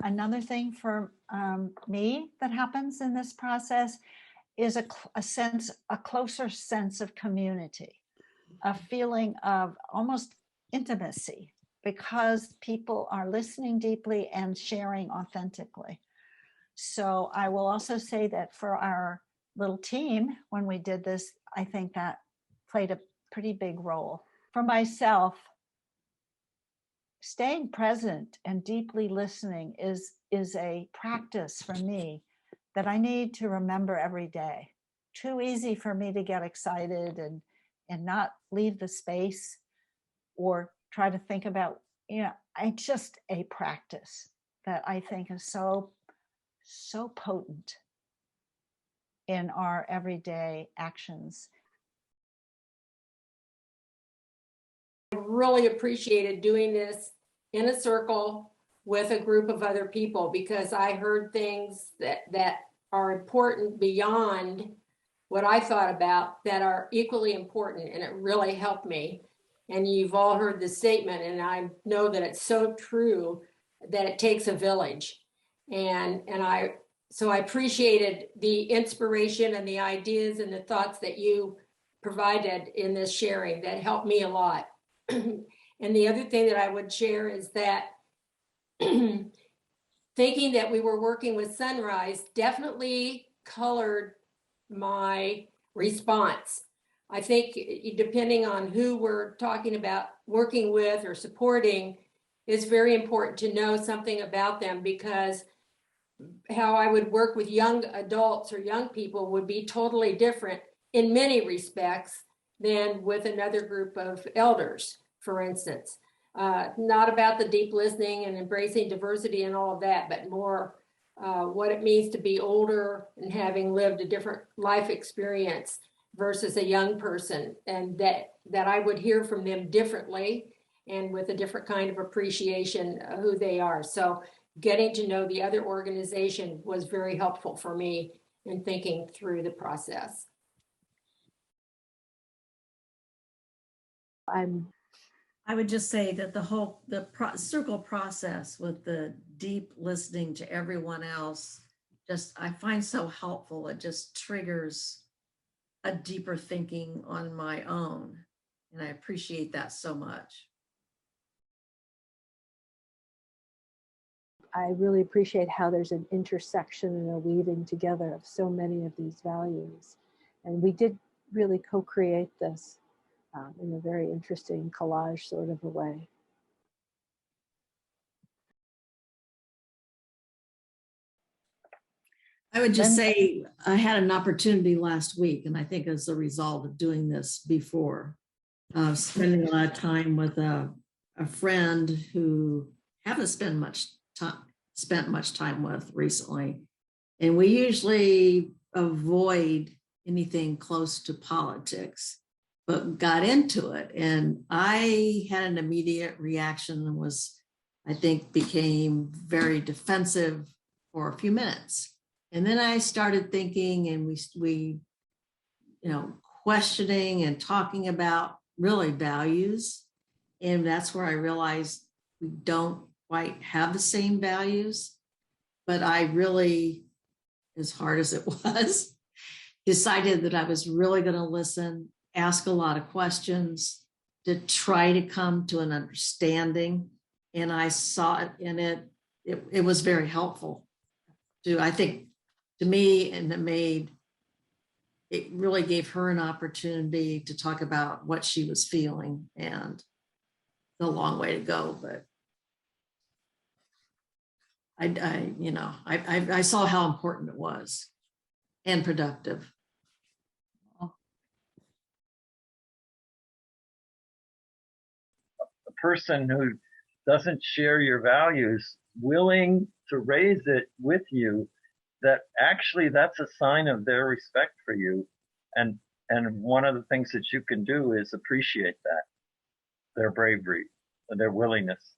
another thing for me that happens in this process is a closer sense of community, a feeling of almost intimacy, because people are listening deeply and sharing authentically. So I will also say that for our little team, when we did this, I think that played a pretty big role. For myself, staying present and deeply listening is a practice for me that I need to remember every day. Too easy for me to get excited and not leave the space or try to think about, it's just a practice that I think is so potent in our everyday actions. I really appreciated doing this in a circle with a group of other people, because I heard things that are important beyond what I thought about that are equally important, and it really helped me. And you've all heard the statement, and I know that it's so true, that it takes a village. So I appreciated the inspiration and the ideas and the thoughts that you provided in this sharing. That helped me a lot. And the other thing that I would share is that thinking that we were working with Sunrise definitely colored my response. I think depending on who we're talking about working with or supporting, it's very important to know something about them, because how I would work with young adults or young people would be totally different in many respects than with another group of elders, for instance. Not about the deep listening and embracing diversity and all of that, but more what it means to be older and having lived a different life experience versus a young person, and that I would hear from them differently and with a different kind of appreciation of who they are. So getting to know the other organization was very helpful for me in thinking through the process. I would just say that the circle process with the deep listening to everyone else, I find so helpful. It just triggers a deeper thinking on my own. And I appreciate that so much. I really appreciate how there's an intersection and a weaving together of so many of these values. And we did really co-create this in a very interesting collage sort of a way. I would just say I had an opportunity last week, and I think as a result of doing this before, spending a lot of time with a friend who haven't spent much time with recently. And we usually avoid anything close to politics, but got into it. And I had an immediate reaction and became very defensive for a few minutes. And then I started thinking, and we questioning and talking about really values. And that's where I realized we don't quite have the same values, but I really, as hard as it was, decided that I was really going to listen, ask a lot of questions to try to come to an understanding. And I saw it in it was very helpful to me, and it really gave her an opportunity to talk about what she was feeling, and a long way to go, but I saw how important it was and productive. A person who doesn't share your values, willing to raise it with you, that actually that's a sign of their respect for you. And one of the things that you can do is appreciate that, their bravery, their willingness.